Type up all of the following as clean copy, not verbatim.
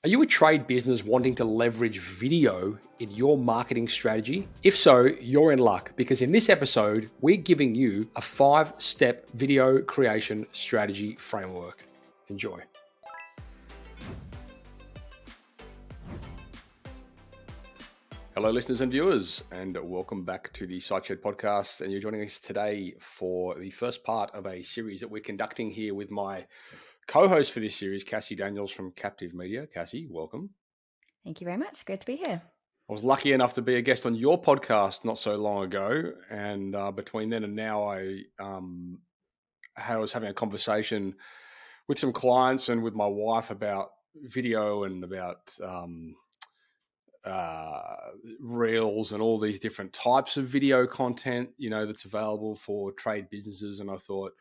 Are you a trade business wanting to leverage video in your marketing strategy? If so, you're in luck because in this episode, we're giving you a 5-step video creation strategy framework. Enjoy. Hello, listeners and viewers, and welcome back to the SiteShed podcast. And you're joining us today for the first part of a series that we're conducting here with my co-host for this series, Cassie Daniels from Captive Media. Cassie, welcome. Thank you very much. Great to be here. I was lucky enough to be a guest on your podcast not so long ago, and between then and now, I was having a conversation with some clients and with my wife about video and about reels and all these different types of video content, that's available for trade businesses. And I thought,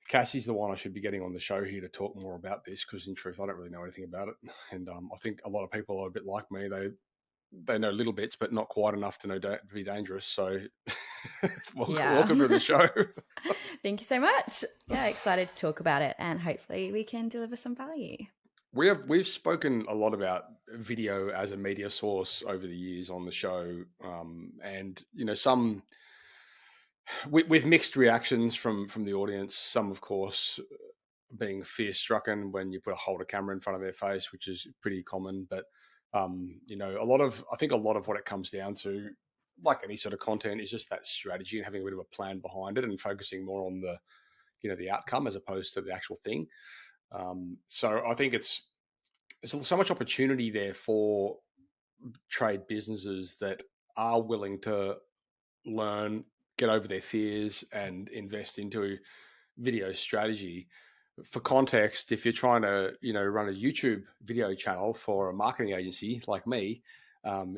Cassie's the one I should be getting on the show here to talk more about this because, in truth, I don't really know anything about it. And I think a lot of people are a bit like me. They know little bits, but not quite enough to know to be dangerous. So, welcome to the show. Thank you so much. Yeah, excited to talk about it, and hopefully we can deliver some value. We've spoken a lot about video as a media source over the years on the show, and some with mixed reactions from the audience. Some, of course, being fear-stricken when you hold a camera in front of their face, which is pretty common. But I think a lot of what it comes down to, like any sort of content, is just that strategy and having a bit of a plan behind it and focusing more on the outcome as opposed to the actual thing. So I think there's so much opportunity there for trade businesses that are willing to learn, get over their fears, and invest into video strategy. For context, if you're trying to run a YouTube video channel for a marketing agency like me,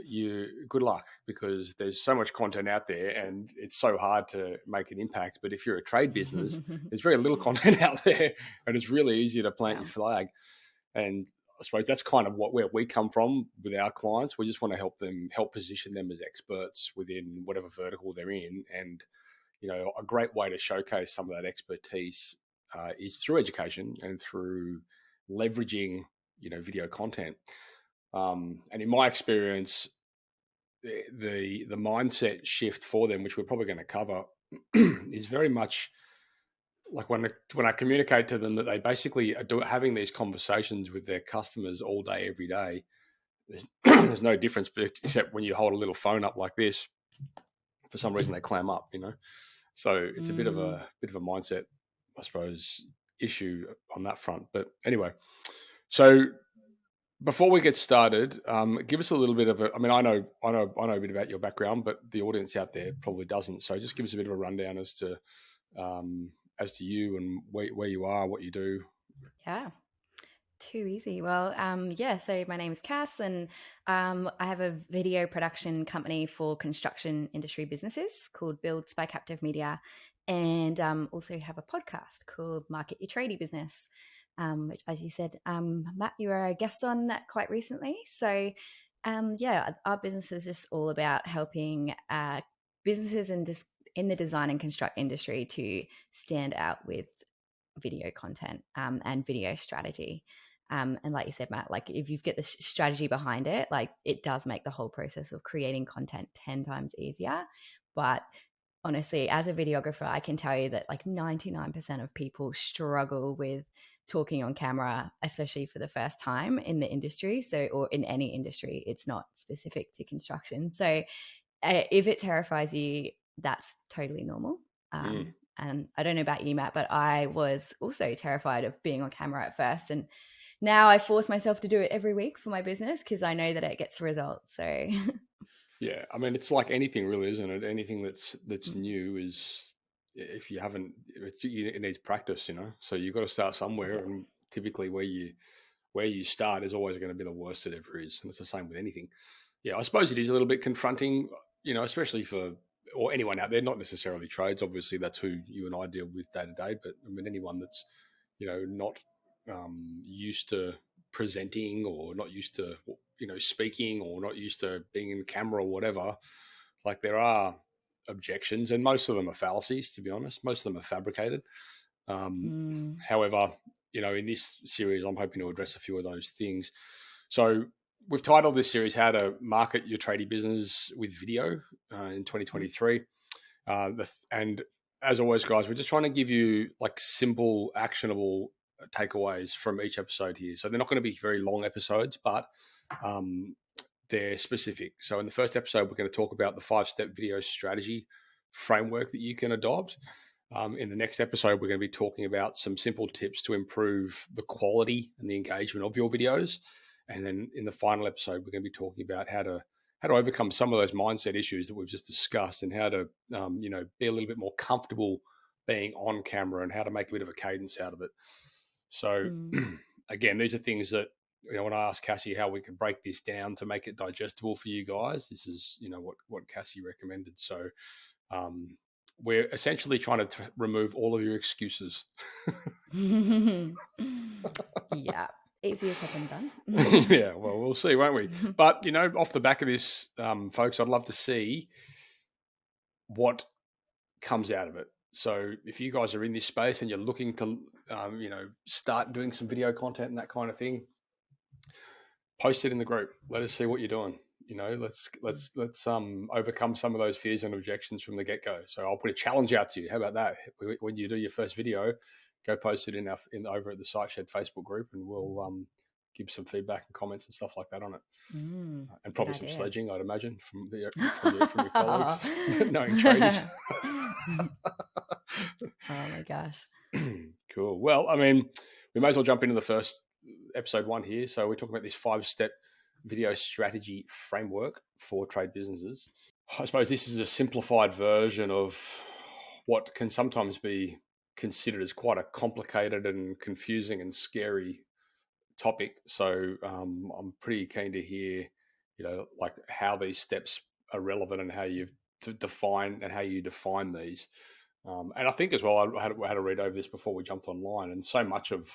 you good luck because there's so much content out there and it's so hard to make an impact. But if you're a trade business, there's very little content out there and it's really easy to plant your flag. And I suppose that's kind of where we come from with our clients. We just want to help position them as experts within whatever vertical they're in. And a great way to showcase some of that expertise is through education and through leveraging, video content. And in my experience, the mindset shift for them, which we're probably going to cover, is very much like when I communicate to them that they basically are having these conversations with their customers all day, every day. There's no difference except when you hold a little phone up like this, for some reason they clam up, So it's a bit of a mindset, I suppose, issue on that front. But anyway, so before we get started, give us a little bit of I know a bit about your background, but the audience out there probably doesn't. So just give us a bit of a rundown as to you and where you are, what you do. Yeah, too easy. Well, so my name is Cass, and I have a video production company for construction industry businesses called Builds by Captive Media, and also have a podcast called Market Your Tradie Business, which, as you said, Matt, you were a guest on that quite recently. So, our business is just all about helping businesses in the design and construct industry to stand out with video content and video strategy. And like you said, Matt, like if you've got the strategy behind it, like it does make the whole process of creating content 10 times easier. But honestly, as a videographer, I can tell you that like 99% of people struggle with talking on camera, especially for the first time in the industry. So, or in any industry, it's not specific to construction. So if it terrifies you, that's totally normal. And I don't know about you, Matt, but I was also terrified of being on camera at first. And now I force myself to do it every week for my business because I know that it gets results. So Yeah, it's like anything, really, isn't it? Anything that's new is, if you haven't, it needs practice, So you've got to start somewhere, and typically where you start is always going to be the worst it ever is, and it's the same with anything. Yeah, I suppose it is a little bit confronting, especially for or anyone out there, not necessarily trades. Obviously, that's who you and I deal with day to day, but anyone that's not used to presenting or not used to speaking or not used to being in camera or whatever, like there are objections, and most of them are fallacies, to be honest. Most of them are fabricated. However, in this series, I'm hoping to address a few of those things. So we've titled this series "How to Market Your Tradie Business with Video" in 2023. And as always, guys, we're just trying to give you like simple, actionable takeaways from each episode here. So they're not going to be very long episodes, but um, they're specific. So in the first episode, we're going to talk about the 5-step video strategy framework that you can adopt. In the next episode, we're going to be talking about some simple tips to improve the quality and the engagement of your videos. And then in the final episode, we're going to be talking about how to overcome some of those mindset issues that we've just discussed, and how to be a little bit more comfortable being on camera, and how to make a bit of a cadence out of it. So Mm. again, these are things that, when I asked Cassie how we could break this down to make it digestible for you guys, this is what Cassie recommended. So we're essentially trying to remove all of your excuses. Yeah, easier said than done. Yeah, well, we'll see, won't we? But off the back of this, folks, I'd love to see what comes out of it. So if you guys are in this space and you're looking to start doing some video content and that kind of thing, post it in the group. Let us see what you're doing. Let's overcome some of those fears and objections from the get-go. So I'll put a challenge out to you. How about that? When you do your first video, go post it in over at the Site Shed Facebook group, and we'll give some feedback and comments and stuff like that on it. And Good probably some idea. sledging, I'd imagine, from your colleagues, knowing tradies. Oh my gosh. Cool. Well, I mean, we may as well jump into the first episode 1 here. So we're talking about this 5-step video strategy framework for trade businesses. I suppose this is a simplified version of what can sometimes be considered as quite a complicated and confusing and scary topic. So I'm pretty keen to hear, like how these steps are relevant and how you define these. And I think as well, I had to read over this before we jumped online, and so much of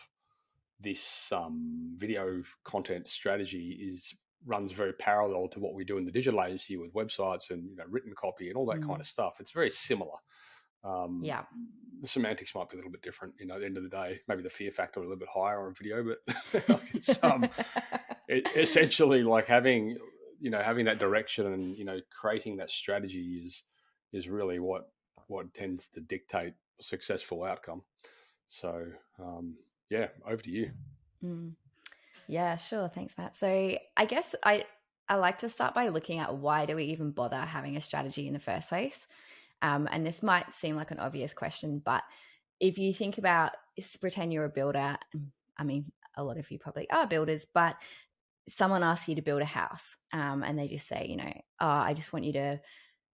this video content strategy runs very parallel to what we do in the digital agency with websites and written copy and all that kind of stuff. It's very similar. Yeah. The semantics might be a little bit different. At the end of the day, maybe the fear factor a little bit higher on video, but it's essentially like having that direction and creating that strategy is really what tends to dictate a successful outcome. So yeah, over to you. Yeah, sure. Thanks, Matt. So I guess I like to start by looking at why do we even bother having a strategy in the first place? And this might seem like an obvious question, but if you think about, pretend you're a builder. I mean, a lot of you probably are builders, but someone asks you to build a house, and they just say, oh, I just want you to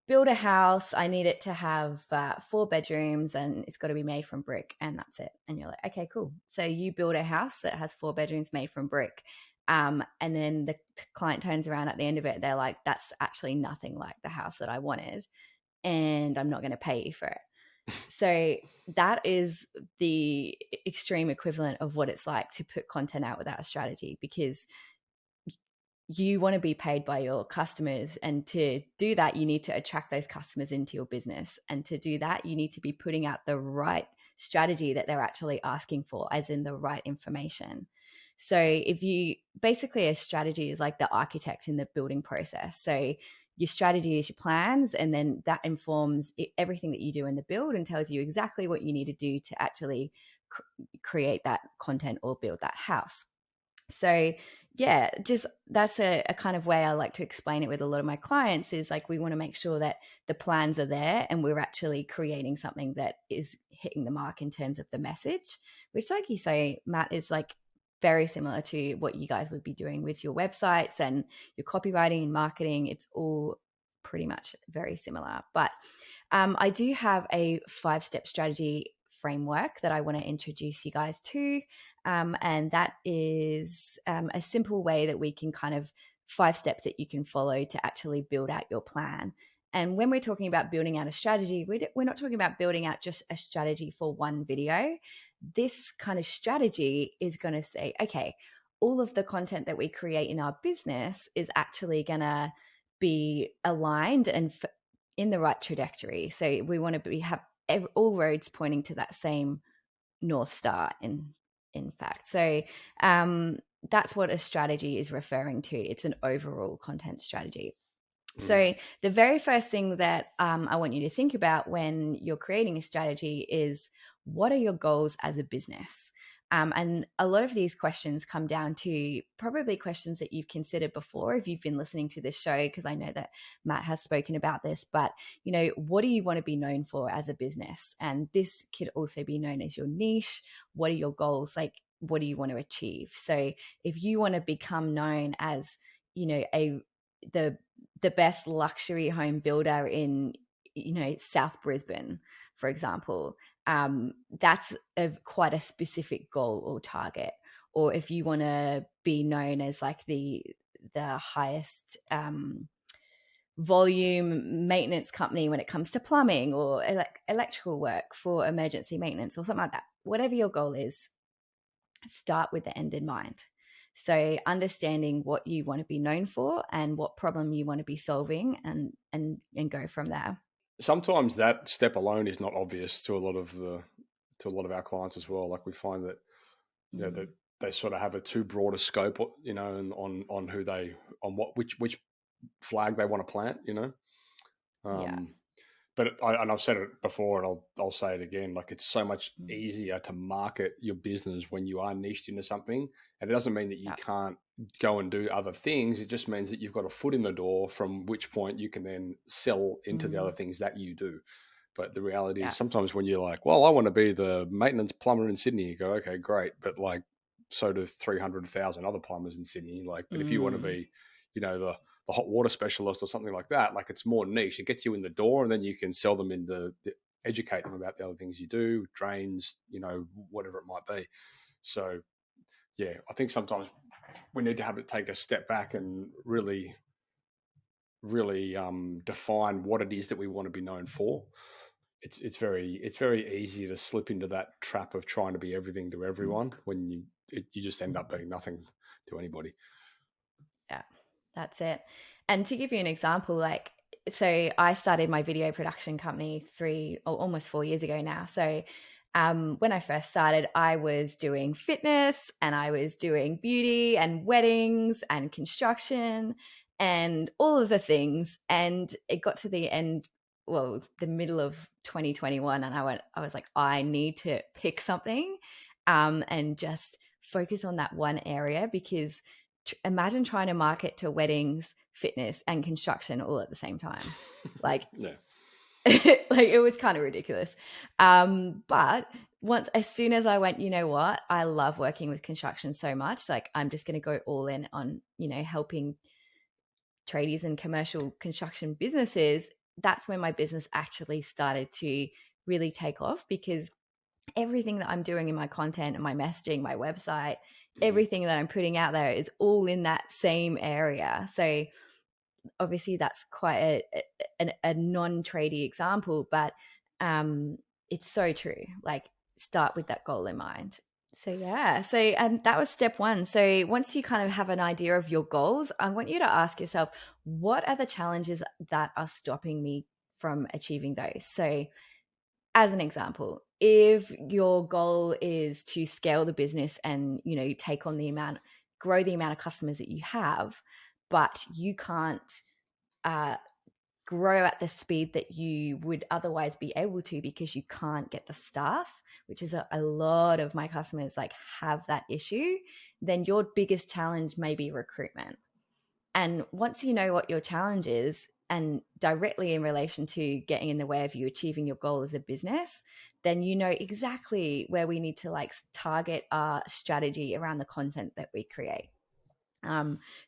build a house. I need it to have 4 bedrooms, and it's got to be made from brick, and that's it. And you're like, okay, cool. So you build a house that has 4 bedrooms made from brick. And then the client turns around at the end of it. They're like, that's actually nothing like the house that I wanted, and I'm not going to pay you for it. So that is the extreme equivalent of what it's like to put content out without a strategy, because you want to be paid by your customers, and to do that you need to attract those customers into your business, and to do that you need to be putting out the right strategy that they're actually asking for, as in the right information. So if you basically, a strategy is like the architect in the building process. So your strategy is your plans, and then that informs everything that you do in the build and tells you exactly what you need to do to actually create that content or build that house. So yeah, just that's a kind of way I like to explain it with a lot of my clients, is like, we want to make sure that the plans are there and we're actually creating something that is hitting the mark in terms of the message, which, like you say, Matt, is like very similar to what you guys would be doing with your websites and your copywriting and marketing. It's all pretty much very similar. But I do have a 5-step strategy framework that I want to introduce you guys to. And that is a simple way that we can kind of 5 steps that you can follow to actually build out your plan. And when we're talking about building out a strategy, we're not talking about building out just a strategy for one video. This kind of strategy is going to say, okay, all of the content that we create in our business is actually going to be aligned and in the right trajectory. So we want to have all roads pointing to that same North Star, in in fact. So that's what a strategy is referring to. It's an overall content strategy. Mhm. So the very first thing that I want you to think about when you're creating a strategy is, what are your goals as a business? And a lot of these questions come down to probably questions that you've considered before if you've been listening to this show, because I know that Matt has spoken about this. But, what do you want to be known for as a business? And this could also be known as your niche. What are your goals? Like, what do you want to achieve? So if you want to become known as, a the the best luxury home builder in South Brisbane, for example, that's quite a specific goal or target. Or if you want to be known as like the highest volume maintenance company when it comes to plumbing or electrical work for emergency maintenance or something like that, whatever your goal is, start with the end in mind. So understanding what you want to be known for and what problem you want to be solving, and go from there. Sometimes that step alone is not obvious to a lot of our clients as well. Like we find that that Mm. they sort of have a too broad a scope, and on who they on what which flag they want to plant. Yeah. Um, but and I've said it before, and I'll say it again. Like it's so much Mm. easier to market your business when you are niched into something, and it doesn't mean that you Yeah. can't go and do other things. It just means that you've got a foot in the door, from which point you can then sell into the Mm. other things that you do. But the reality is, Yeah. sometimes when you're like, "Well, I want to be the maintenance plumber in Sydney," you go, "Okay, great," but like, so do 300,000 other plumbers in Sydney. Like, but if you want to Mm. be, the hot water specialist or something like that, like it's more niche. It gets you in the door, and then you can sell them educate them about the other things you do, drains, whatever it might be. So yeah, I think sometimes we need to have to take a step back and really define what it is that we want to be known for. It's very easy to slip into that trap of trying to be everything to Mm. everyone when you just end up being nothing to anybody. Yeah, that's it. And to give you an example, like, so I started my video production company 3 or almost 4 years ago now. So when I first started, I was doing fitness and I was doing beauty and weddings and construction and all of the things. And it got to the end, well, the middle of 2021, and I was like, I need to pick something and just focus on that one area, because imagine trying to market to weddings, fitness, and construction all at the same time. Like, Yeah. like it was kind of ridiculous. But as soon as I went, you know what, I love working with construction so much. Like, I'm just going to go all in on, helping tradies and commercial construction businesses. That's when my business actually started to really take off, because everything that I'm doing in my content and my messaging, my website, Mhm. everything that I'm putting out there is all in that same area. So obviously that's quite a non-tradie example, but um, it's so true. Like, start with that goal in mind. So yeah, so that was step one. So once you kind of have an idea of your goals, I want you to ask yourself, what are the challenges that are stopping me from achieving those? So as an example, if your goal is to scale the business and, take on grow the amount of customers that you have, but you can't uh, grow at the speed that you would otherwise be able to because you can't get the staff, which is a lot of my customers like have that issue, then your biggest challenge may be recruitment. And once you know what your challenge is, and directly in relation to getting in the way of you achieving your goal as a business, then you know exactly where we need to like target our strategy around the content that we create.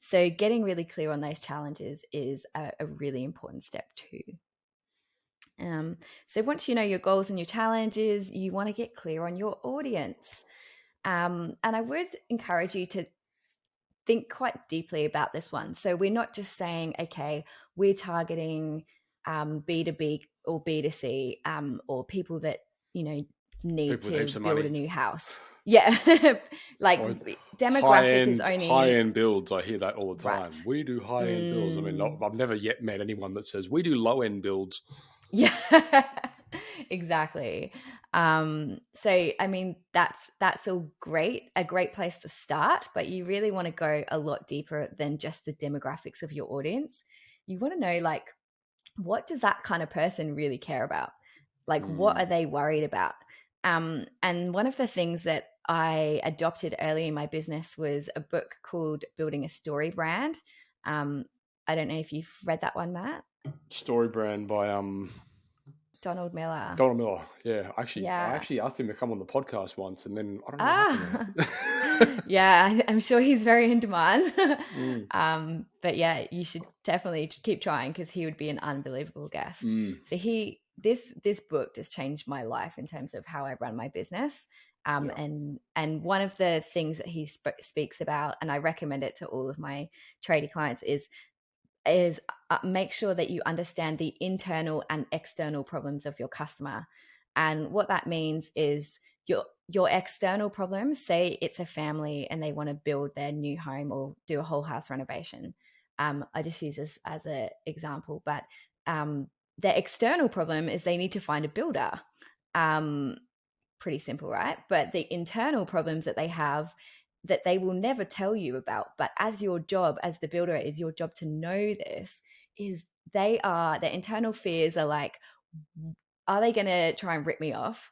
So getting really clear on those challenges is a really important step too. So once you know your goals and your challenges, you want to get clear on your audience. And I would encourage you to think quite deeply about this one. So we're not just saying, okay, we're targeting B2B or B2C, or people that, need People with to heaps of build a money. new house. Yeah. Like, Or demographic is high only end builds. I hear that all the right. time. We do high end builds. I mean, Mm, I've never yet met anyone that says we do low end builds. yeah, exactly. So I mean, that's all great, a great place to start, but you really want to go a lot deeper than just the demographics of your audience. You want to know, like, what does that kind of person really care about? Like, what are Mm. they worried about? And one of the things that I adopted early in my business was a book called Building a Story Brand. Um, I don't know if you've read that one, Matt. Story Brand by Donald Miller. Donald Miller. Yeah, I Yeah. actually asked him to come on the podcast once, and then I don't know what happened Ah, there. yeah, I'm sure he's very in demand. Mm. But yeah, you should definitely keep trying because he would be an unbelievable guest. Mm. So this book just changed my life in terms of how I run my business. Yeah. And one of the things that he speaks about, and I recommend it to all of my tradie clients, is make sure that you understand the internal and external problems of your customer. And what that means is your external problems, say it's a family and they want to build their new home or do a whole house renovation. I just use this as an example, but um, their external problem is they need to find a builder. Um, Pretty simple, right? But the internal problems that they have that they will never tell you about, but as your job as the builder, is your job to know this, is their internal fears are like, are they going to try and rip me off?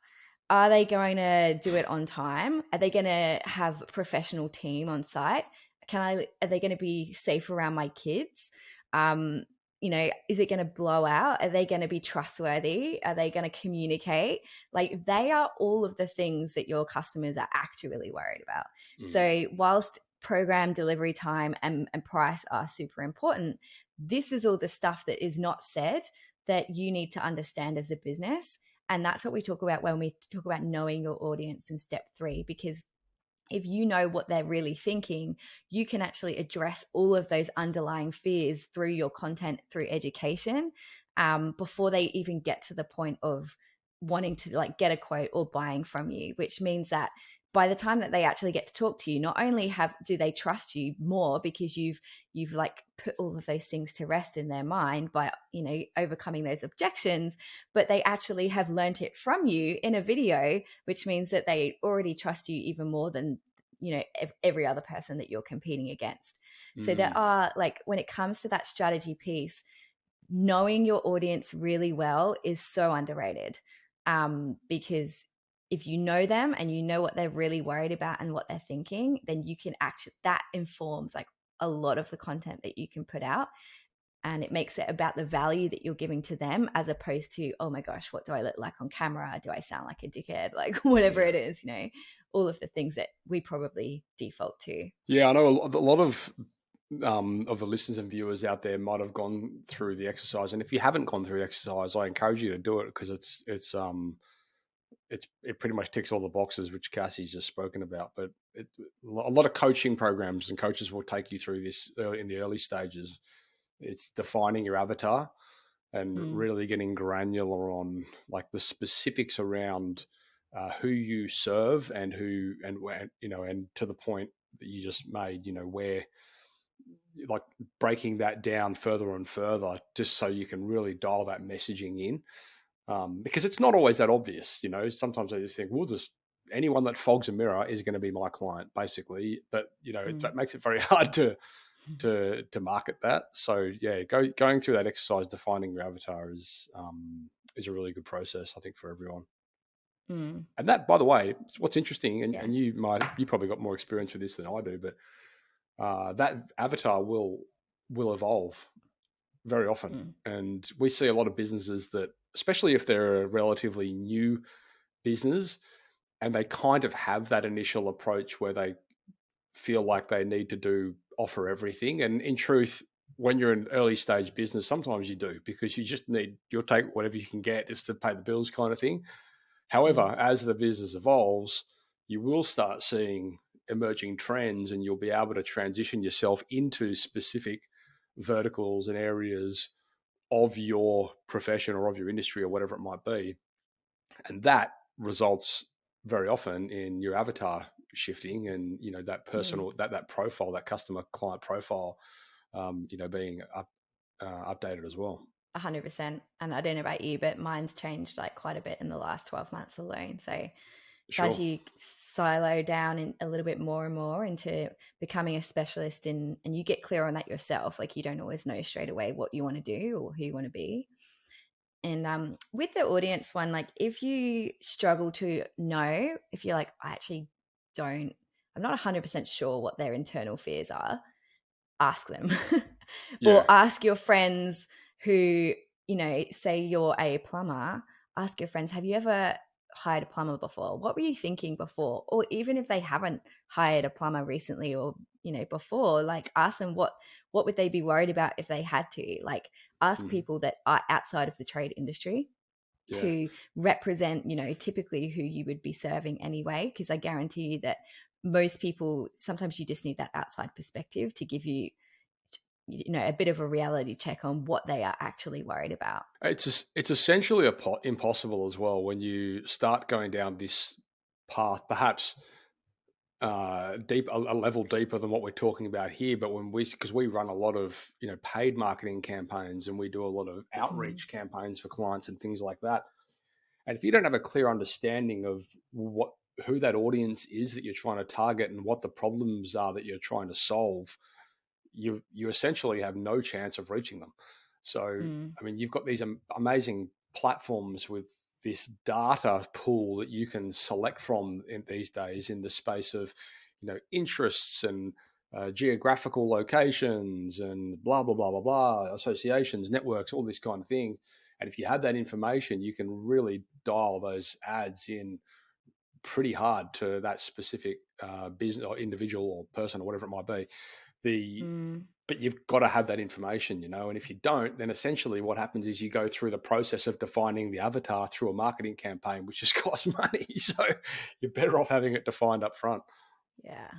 Are they going to do it on time? Are they going to have a professional team on site? Are they going to be safe around my kids? Um, is it going to blow out? Are they going to be trustworthy? Are they going to communicate? Like, they are all of the things that your customers are actually worried about. Mm. So whilst program delivery time and price are super important, this is all the stuff that is not said that you need to understand as a business. And that's what we talk about when we talk about knowing your audience in step 3, because if you know what they're really thinking, you can actually address all of those underlying fears through your content, through education, before they even get to the point of wanting to like get a quote or buying from you, which means that by the time that they actually get to talk to you, not only do they trust you more because you've like put all of those things to rest in their mind by overcoming those objections, but they actually have learnt it from you in a video, which means that they already trust you even more than every other person that you're competing against. So there Mm. are, like, when it comes to that strategy piece, knowing your audience really well is so underrated, because if you know them and you know what they're really worried about and what they're thinking, then you can actually, that informs like a lot of the content that you can put out, and it makes it about the value that you're giving to them as opposed to, oh my gosh, what do I look like on camera? Do I sound like a dickhead? Like, whatever Yeah. it is, all of the things that we probably default to. Yeah, I know a lot of the listeners and viewers out there might have gone through the exercise, and if you haven't gone through the exercise, I encourage you to do it because it pretty much ticks all the boxes which Cassie's just spoken about. But a lot of coaching programs and coaches will take you through this in the early stages. It's defining your avatar and Mm, really getting granular on like the specifics around who you serve and who and where, and to the point that you just made, where like breaking that down further and further just so you can really dial that messaging in, because it's not always that obvious. Sometimes I just think, well, just anyone that fogs a mirror is going to be my client, basically. But mm, that makes it very hard to market that. So yeah, going through that exercise, defining your avatar is a really good process, I think, for everyone. mm, And that, by the way, what's interesting, and, yeah. and you probably got more experience with this than I do, but that avatar will evolve very often. Mm, And we see a lot of businesses that, especially if they're a relatively new business and they kind of have that initial approach where they feel like they need to offer everything. And in truth, when you're an early stage business, sometimes you do because you'll take whatever you can get just to pay the bills kind of thing. mm, However, as the business evolves, you will start seeing emerging trends and you'll be able to transition yourself into specific verticals and areas of your profession or of your industry or whatever it might be. And that results very often in your avatar shifting and, that mm. personal, that profile, that customer client profile, being updated as well. 100%. And I don't know about you, but mine's changed like quite a bit in the last 12 months alone. So as Sure. you silo down a little bit more and more into becoming a specialist in, and you get clear on that yourself, like you don't always know straight away what you want to do or who you want to be. And with the audience one, like if you struggle to know, if you're like, I actually don't, I'm not 100% sure what their internal fears are, ask them. Or Yeah. ask your friends who, say you're a plumber, ask your friends, have you ever hired a plumber before? What were you thinking before? Or even if they haven't hired a plumber recently or, before, like ask them what would they be worried about if they had to? Like ask Mhm. people that are outside of the trade industry Yeah. who represent, typically who you would be serving anyway, because I guarantee you that most people, sometimes you just need that outside perspective to give you a bit of a reality check on what they are actually worried about. It's essentially impossible as well when you start going down this path, perhaps a level deeper than what we're talking about here. But because we run a lot of paid marketing campaigns and we do a lot of Mm, outreach campaigns for clients and things like that. And if you don't have a clear understanding of who that audience is that you're trying to target and what the problems are that you're trying to solve, you essentially have no chance of reaching them. So, mm, I mean, you've got these amazing platforms with this data pool that you can select from these days in the space of, interests and geographical locations and blah blah blah blah blah, associations, networks, all this kind of thing. And if you have that information, you can really dial those ads in pretty hard to that specific business or individual or person or whatever it might be. The mm. But you've got to have that information, and if you don't, then essentially what happens is you go through the process of defining the avatar through a marketing campaign, which just costs money. So you're better off having it defined up front. Yeah,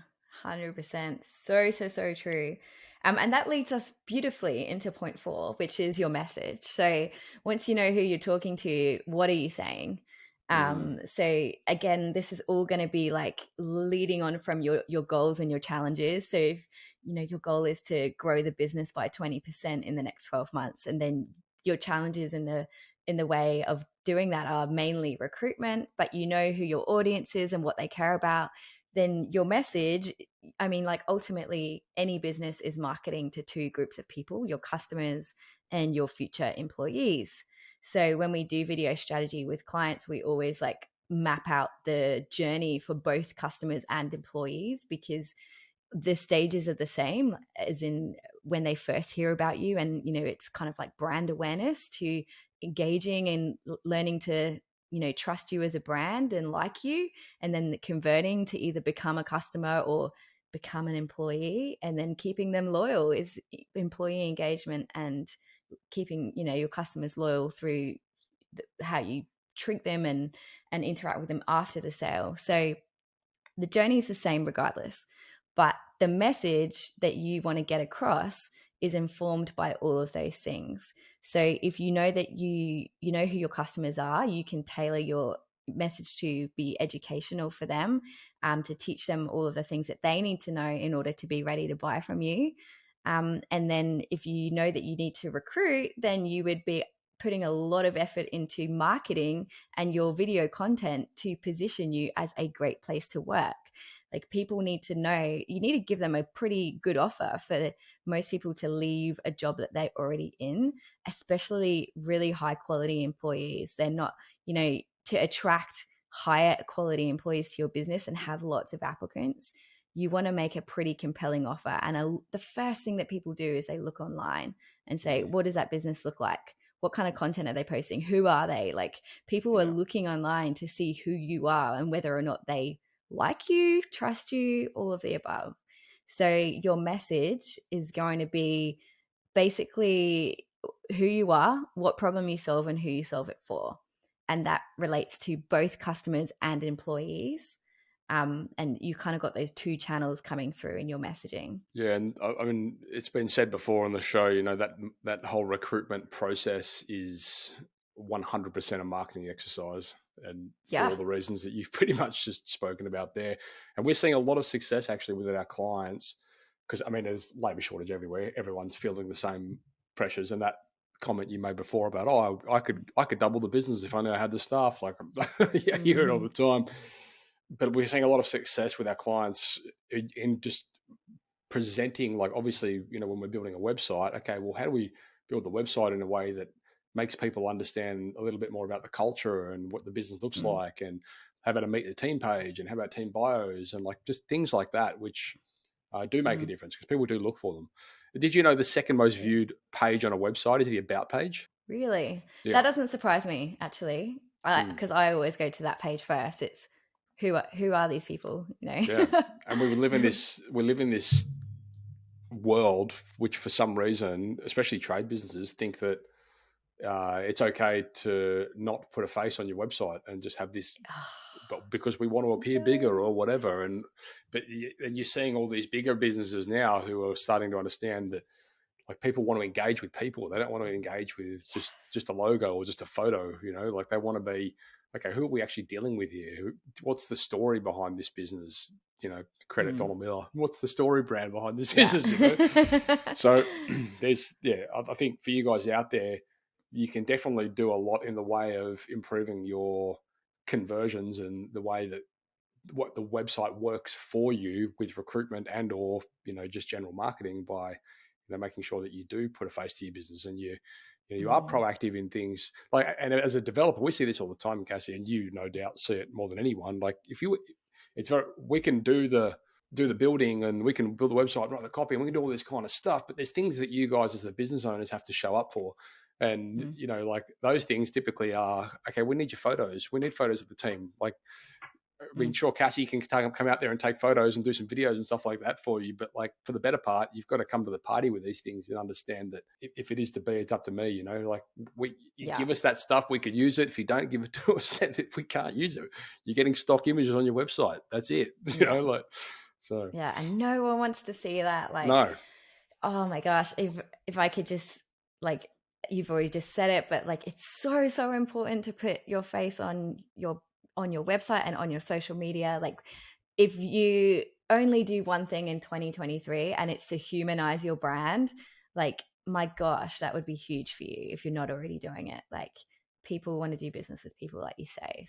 100%. So, so, so true. And that leads us beautifully into point four, which is your message. So, once you know who you're talking to, what are you saying? Mm, So again, this is all going to be like leading on from your goals and your challenges. So if your goal is to grow the business by 20% in the next 12 months, and then your challenges in the way of doing that are mainly recruitment, but you know who your audience is and what they care about, then your message, I mean, like ultimately any business is marketing to two groups of people, your customers and your future employees. So when we do video strategy with clients, we always like map out the journey for both customers and employees, because the stages are the same, as in when they first hear about you, and it's kind of like brand awareness to engaging and learning to trust you as a brand and like you, and then converting to either become a customer or become an employee, and then keeping them loyal is employee engagement, and keeping your customers loyal through how you treat them and interact with them after the sale. So the journey is the same regardless, but the message that you want to get across is informed by all of those things. So if you know that you know who your customers are, you can tailor your message to be educational for them, to teach them all of the things that they need to know in order to be ready to buy from you. And then if you know that you need to recruit, then you would be putting a lot of effort into marketing and your video content to position you as a great place to work. Like people need to know, you need to give them a pretty good offer for most people to leave a job that they're already in, especially really high quality employees. They're not, to attract higher quality employees to your business and have lots of applicants, you want to make a pretty compelling offer. And the first thing that people do is they look online and say, mm, what does that business look like? What kind of content are they posting? Who are they? Like people are yeah. looking online to see who you are and whether or not they like you, trust you, all of the above. So your message is going to be basically who you are, what problem you solve, and who you solve it for. And that relates to both customers and employees. And you kind of got those two channels coming through in your messaging. Yeah, and I mean, it's been said before on the show, that whole recruitment process is 100% a marketing exercise, and for Yeah. all the reasons that you've pretty much just spoken about there. And we're seeing a lot of success actually with our clients because I mean, there's labour shortage everywhere. Everyone's feeling the same pressures, and that comment you made before about, oh, I could double the business if I knew I had the staff. Like, yeah, I hear it all Mm-hmm. the time. But we're seeing a lot of success with our clients in just presenting, like, obviously, when we're building a website, okay, well, how do we build the website in a way that makes people understand a little bit more about the culture and what the business looks Mm-hmm. like, and how about a meet the team page, and how about team bios, and like just things like that, which do make a difference because people do look for them. Did you know the second most True. viewed page on a website is the about page? Really? That Yeah. doesn't surprise me actually, Mm. because I always go to that page first. It's who are these people? Yeah. And we live in this world which, for some reason, especially trade businesses, think that it's okay to not put a face on your website and just have this, but because we want to appear bigger No. or whatever. And you're seeing all these bigger businesses now who are starting to understand that, like, people want to engage with people. They don't want to engage with Yes. just a logo or just a photo. Like, they want to be, okay, who are we actually dealing with here? What's the story behind this business? Credit Mm. Donald Miller. What's the story brand behind this Yeah. business? So there's, yeah, I think for you guys out there, you can definitely do a lot in the way of improving your conversions and the way that what the website works for you with recruitment and or just general marketing, by making sure that you do put a face to your business, and you are Mm. proactive in things. Like, and as a developer, we see this all the time, Cassie, and you no doubt see it more than anyone. Like, if you it's very we can do the building, and we can build the website and write the copy, and we can do all this kind of stuff, but there's things that you guys as the business owners have to show up for. And Mm. like, those things typically are, okay, we need your photos, we need photos of the team. Like, I mean, Mm. sure, Cassie can come out there and take photos and do some videos and stuff like that for you. But, like, for the better part, you've got to come to the party with these things and understand that if it is to be, it's up to me. Like, you Yeah. give us that stuff, we could use it. If you don't give it to us, then if we can't use it, you're getting stock images on your website. That's it. Yeah. Like, so Yeah. And no one wants to see that. Like, no. oh my gosh, if I could just, like, you've already just said it, but like, it's so important to put your face on your website and on your social media. Like, if you only do one thing in 2023 and it's to humanize your brand, like, my gosh, that would be huge for you if you're not already doing it. Like, people want to do business with people, like you say.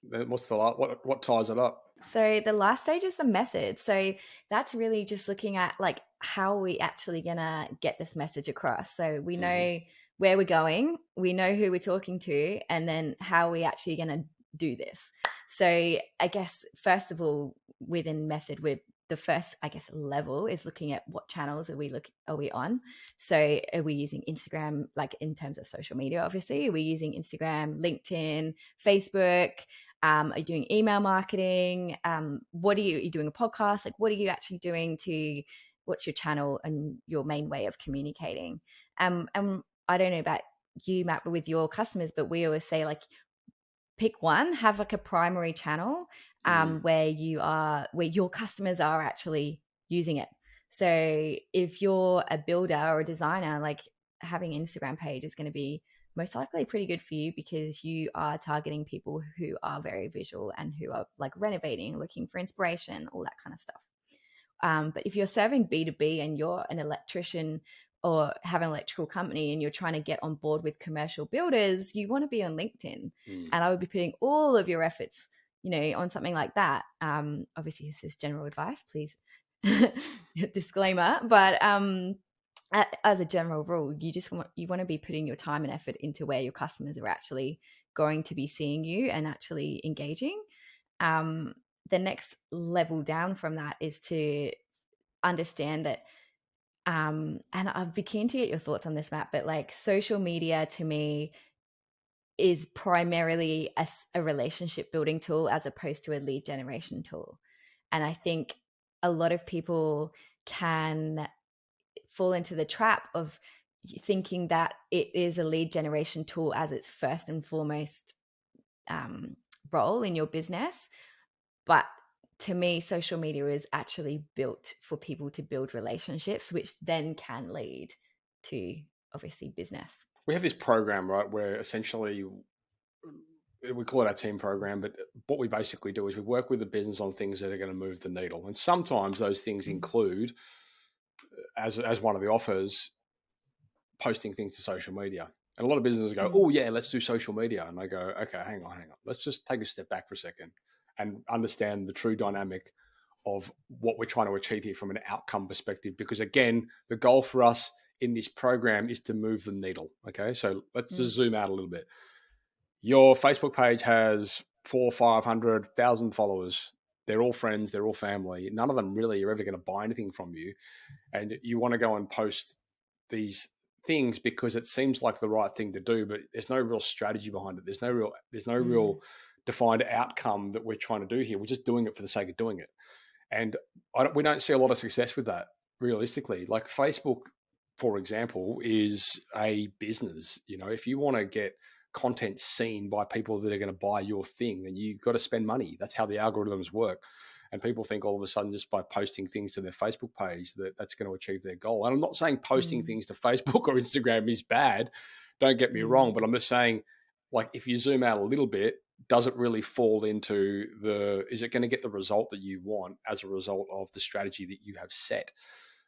What's the what ties it up? So the last stage is the method. So that's really just looking at, like, how are we actually gonna get this message across. So we Mm-hmm. know where we're going, we know who we're talking to, and then how are we actually gonna do this. So I guess first of all, within method, with the first, I guess, level is looking at what channels are we on. So are we using Instagram, like, in terms of social media? Obviously, are we using Instagram, LinkedIn, Facebook? Are you doing email marketing? What are you doing a podcast? Like, what are you actually doing what's your channel and your main way of communicating? And I don't know about you, Matt, with your customers, but we always say, like, pick one, have like a primary channel Mm. where your customers are actually using it. So if you're a builder or a designer, like, having an Instagram page is going to be most likely pretty good for you because you are targeting people who are very visual and who are, like, renovating, looking for inspiration, all that kind of stuff. But if you're serving B2B and you're an electrician or have an electrical company and you're trying to get on board with commercial builders, you want to be on LinkedIn. Mm. And I would be putting all of your efforts, on something like that. Obviously, this is general advice, please. Disclaimer. But as a general rule, you want to be putting your time and effort into where your customers are actually going to be seeing you and actually engaging. Um, the next level down from that is to understand that, and I'd be keen to get your thoughts on this, Matt, but, like, social media to me is primarily a relationship building tool as opposed to a lead generation tool. And I think a lot of people can fall into the trap of thinking that it is a lead generation tool as its first and foremost role in your business. But to me, social media is actually built for people to build relationships, which then can lead to, obviously, business. We have this program, right, where essentially we call it our team program, but what we basically do is we work with the business on things that are going to move the needle. And sometimes those things Mm. include, as one of the offers, posting things to social media. And a lot of businesses go, Mm. oh yeah, let's do social media. And I go, okay, hang on. Let's just take a step back for a second and understand the true dynamic of what we're trying to achieve here from an outcome perspective. Because again, the goal for us in this program is to move the needle. Okay. So let's Mm. just zoom out a little bit. Your Facebook page has 400, 500,000 followers. They're all friends. They're all family. None of them really are ever going to buy anything from you. And you want to go and post these things because it seems like the right thing to do, but there's no real strategy behind it. There's no Mm. real defined outcome that we're trying to do here. We're just doing it for the sake of doing it. And we don't see a lot of success with that realistically. Like Facebook, for example, is a business. You know, if you want to get content seen by people that are going to buy your thing, then you've got to spend money. That's how the algorithms work. And people think all of a sudden just by posting things to their Facebook page that's going to achieve their goal. And I'm not saying posting Mm. things to Facebook or Instagram is bad. Don't get me Mm. wrong, but I'm just saying, like, if you zoom out a little bit, does it really fall into is it going to get the result that you want as a result of the strategy that you have set?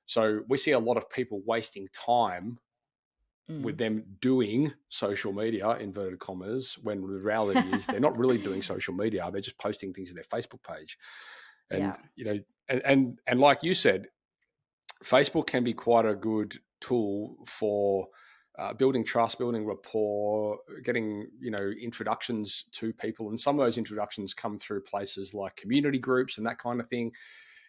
So we see a lot of people wasting time with Mm. them doing social media, inverted commas, when the reality is they're not really doing social media. They're just posting things to their Facebook page. Yeah. And, you know, and like you said, Facebook can be quite a good tool for building trust, building rapport, getting introductions to people, and some of those introductions come through places like community groups and that kind of thing.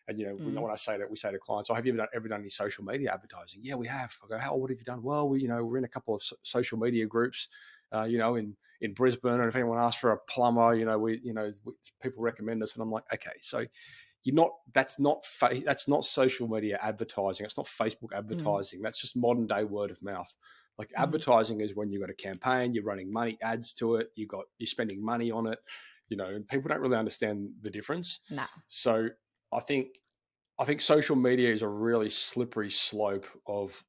And Mm. when I say that, we say to clients, "Oh, have you ever done any social media advertising?" Yeah, we have. I go, "How? What have you done?" Well, we're in a couple of social media groups, in Brisbane, and if anyone asks for a plumber, people recommend us, and I'm like, okay, so you're not that's not social media advertising. It's not Facebook Mm. advertising. That's just modern day word of mouth. Like Mm. advertising is when you've got a campaign, you're running money ads to it, you're spending money on it, and people don't really understand the difference. No. So I think social media is a really slippery slope of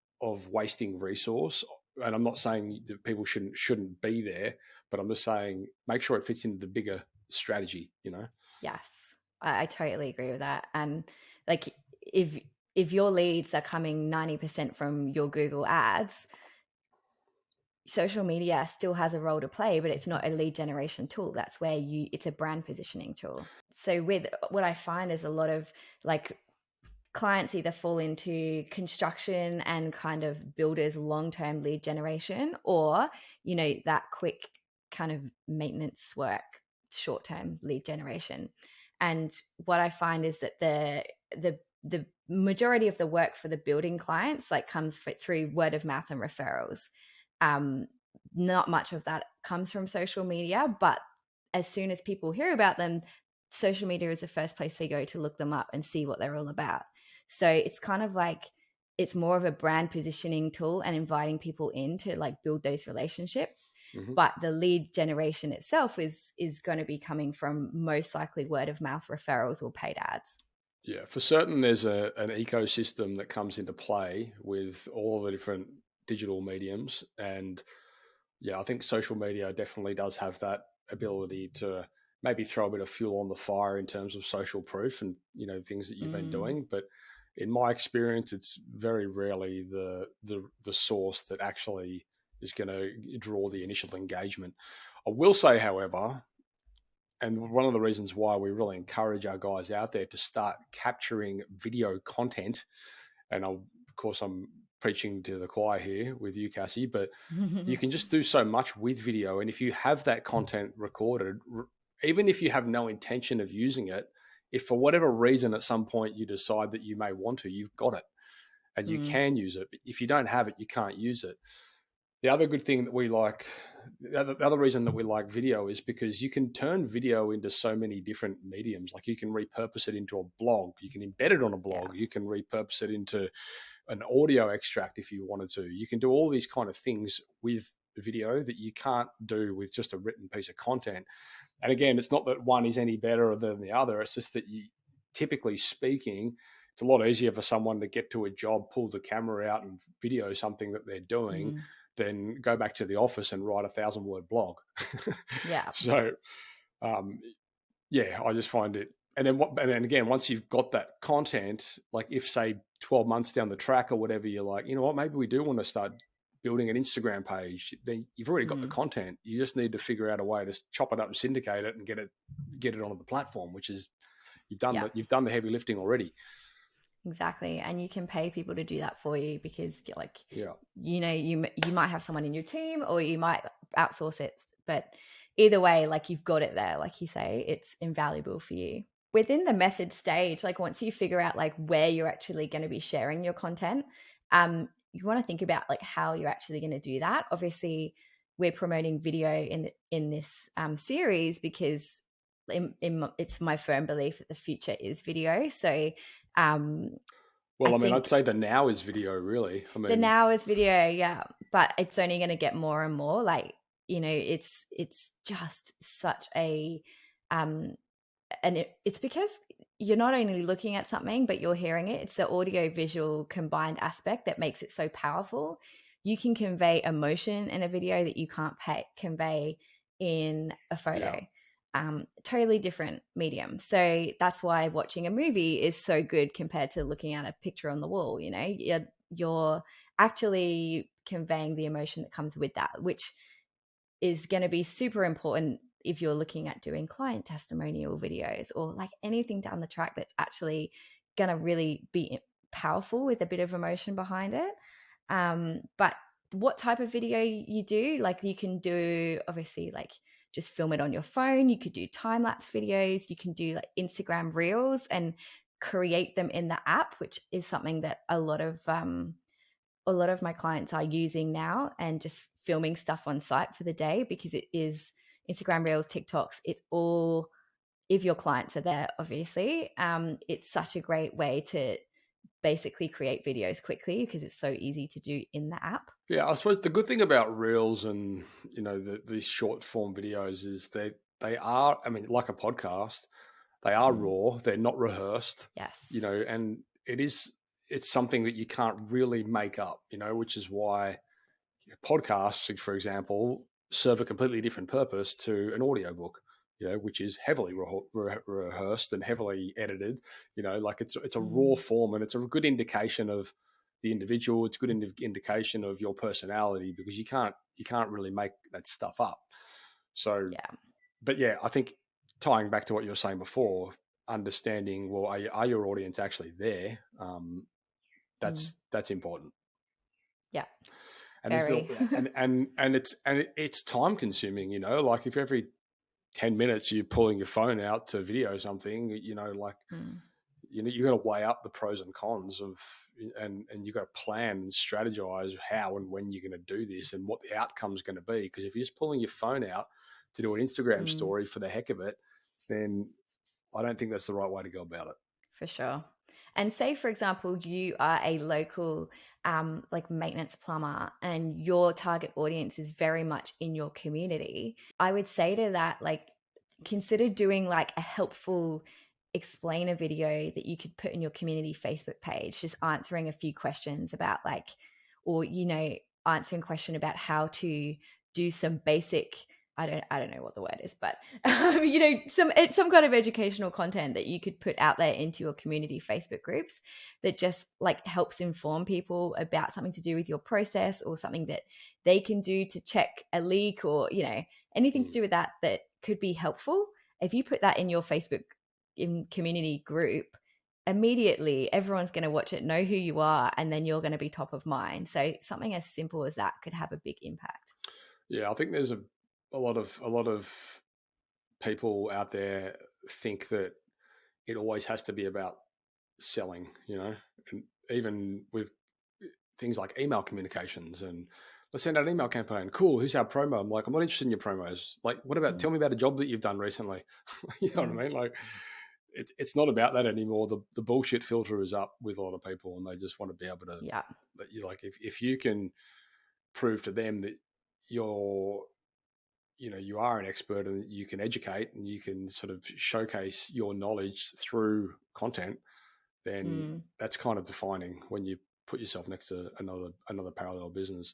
wasting resource. And I'm not saying that people shouldn't be there, but I'm just saying make sure it fits into the bigger strategy. Yes, I totally agree with that. And like, if if your leads are coming 90% from your Google ads, social media still has a role to play, but it's not a lead generation tool. That's where it's a brand positioning tool. So with what I find is a lot of like clients either fall into construction and kind of builders long-term lead generation, or that quick kind of maintenance work, short-term lead generation. And what I find is that the majority of the work for the building clients like comes through word of mouth and referrals. um, Not much of that comes from social media, but as soon as people hear about them, social media is the first place they go to look them up and see what they're all about. So it's kind of like it's more of a brand positioning tool and inviting people in to like build those relationships. Mm-hmm. But the lead generation itself is going to be coming from most likely word of mouth referrals or paid ads. Yeah, for certain, there's an ecosystem that comes into play with all the different digital mediums, and yeah, I think social media definitely does have that ability to maybe throw a bit of fuel on the fire in terms of social proof and things that you've been Mm. doing. But in my experience, it's very rarely the source that actually is going to draw the initial engagement. I will say, however, and one of the reasons why we really encourage our guys out there to start capturing video content, and of course I'm preaching to the choir here with you, Cassie, but you can just do so much with video. And if you have that content recorded, even if you have no intention of using it, if for whatever reason at some point you decide that you may want to, you've got it and you Mm. can use it. But if you don't have it, you can't use it. The other good thing that we like, the other reason that we like video is because you can turn video into so many different mediums. Like you can repurpose it into a blog, you can embed it on a Yeah. blog, you can repurpose it into an audio extract if you wanted to. You can do all these kind of things with video that you can't do with just a written piece of content. And again, it's not that one is any better than the other. It's just that typically speaking, it's a lot easier for someone to get to a job, pull the camera out and video something that they're doing Mm. than go back to the office and write a 1,000-word blog. Yeah. So, um, yeah, I just find it. And then again, once you've got that content, like if say 12 months down the track or whatever, you're like, you know what, maybe we do want to start building an Instagram page, then you've already got the Mm. content. You just need to figure out a way to chop it up and syndicate it and get it onto the platform, which is Yeah. you've done the heavy lifting already. Exactly. And you can pay people to do that for you because you're like, Yeah. you might have someone in your team or you might outsource it, but either way, like you've got it there, like you say, it's invaluable for you. Within the method stage, like once you figure out like where you're actually going to be sharing your content, you want to think about like how you're actually going to do that. Obviously, we're promoting video in this series because it's my firm belief that the future is video. So um, I Well, I mean, I'd think say the now is video, really. I the mean, now is video, yeah, but it's only going to get more and more. Like it's just such a um, and it's because you're not only looking at something but you're hearing it. It's the audio visual combined aspect that makes it so powerful. You can convey emotion in a video that you can't convey in a photo. yeah. Totally different medium. So that's why watching a movie is so good compared to looking at a picture on the wall. You're actually conveying the emotion that comes with that, which is going to be super important if you're looking at doing client testimonial videos or like anything down the track that's actually going to really be powerful with a bit of emotion behind it. But what type of video you do, like you can do obviously like just film it on your phone. You could do time lapse videos. You can do like Instagram reels and create them in the app, which is something that a lot of my clients are using now and just filming stuff on site for the day because it is Instagram Reels, TikToks. It's all, if your clients are there, obviously. It's such a great way to basically create videos quickly because it's so easy to do in the app. Yeah, I suppose the good thing about reels and these short form videos is they are, I mean, like a podcast, they are Mm. raw, they're not rehearsed, Yes. and it's something that you can't really make up, which is why podcasts, for example, serve a completely different purpose to an audiobook, which is heavily rehearsed and heavily edited. Like it's a raw Mm. form, and it's a good indication of the individual. It's a good indication of your personality because you can't really make that stuff up. So, Yeah. but yeah, I think tying back to what you were saying before, understanding, well, are your audience actually there? Mm. That's important. Yeah. And there's Very. it's time consuming, like if every 10 minutes you're pulling your phone out to video something, like Mm. you got to weigh up the pros and cons of, and you got to plan and strategize how and when you're going to do this and what the outcome's going to be. Because if you're just pulling your phone out to do an Instagram Mm. story for the heck of it, then I don't think that's the right way to go about it. For sure. And say, for example, you are a local like maintenance plumber and your target audience is very much in your community. I would say to that, like, consider doing like a helpful explainer video that you could put in your community Facebook page, just answering a few questions about like, or, answering a question about how to do some basic, I don't know what the word is, but some kind of educational content that you could put out there into your community Facebook groups that just like helps inform people about something to do with your process or something that they can do to check a leak or anything to Mm. do with that could be helpful. If you put that in your Facebook in community group, immediately everyone's going to watch it, know who you are, and then you're going to be top of mind. So something as simple as that could have a big impact. Yeah, I think there's a lot of people out there think that it always has to be about selling, and even with things like email communications and let's send out an email campaign. Cool. Who's our promo? I'm like, I'm not interested in your promos. Like, what about, Mm, tell me about a job that you've done recently? You know mm, what I mean? Like, it's not about that anymore. The bullshit filter is up with a lot of people and they just want to be able to, yeah. that you like, if you can prove to them that you're, you are an expert and you can educate and you can sort of showcase your knowledge through content, then Mm. that's kind of defining when you put yourself next to another parallel business.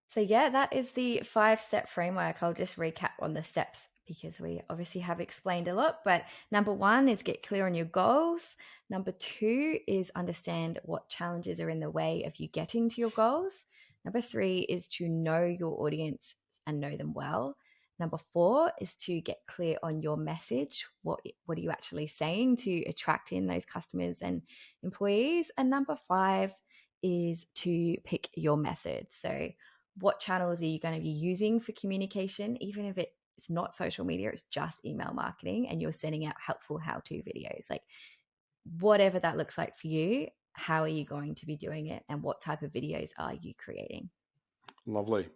So, yeah, that is the 5-step framework. I'll just recap on the steps because we obviously have explained a lot. But number 1 is get clear on your goals. Number 2 is understand what challenges are in the way of you getting to your goals. Number 3 is to know your audience and know them well. Number 4 is to get clear on your message. What are you actually saying to attract in those customers and employees? And number 5 is to pick your method. So what channels are you going to be using for communication, even if it's not social media, it's just email marketing and you're sending out helpful how-to videos. Like whatever that looks like for you, how are you going to be doing it and what type of videos are you creating? Lovely.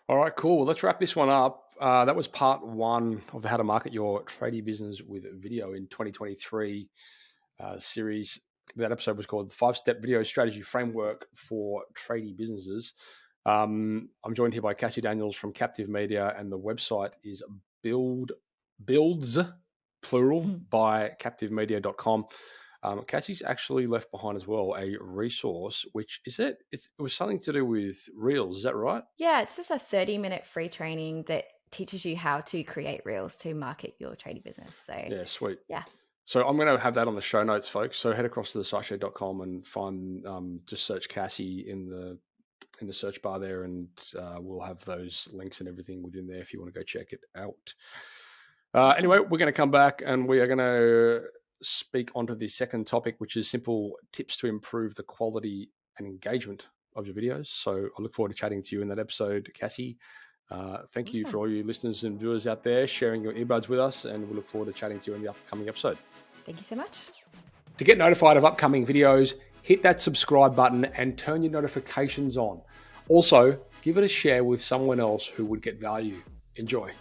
All right, cool. Well, let's wrap this one up. That was part 1 of how to market your tradie business with video in 2023 series. That episode was called the 5-Step Video Strategy Framework for Tradie Businesses. I'm joined here by Cassie Daniels from Captive Media, and the website is builds, plural, by captivemedia.com. Cassie's actually left behind as well a resource, which it was something to do with Reels. Is that right? Yeah, it's just a 30-minute free training that teaches you how to create Reels to market your tradie business. So yeah, sweet. Yeah. So I'm going to have that on the show notes, folks. So head across to the siteshow.com and find, just search Cassie in the search bar there, and we'll have those links and everything within there if you want to go check it out. Anyway, we're going to come back and we are going to speak onto the second topic, which is simple tips to improve the quality and engagement of your videos. So I look forward to chatting to you in that episode, Cassie. Thank you for all you listeners and viewers out there sharing your earbuds with us, and we look forward to chatting to you in the upcoming episode. Thank you so much. To get notified of upcoming videos, hit that subscribe button and turn your notifications on. Also, give it a share with someone else who would get value. Enjoy.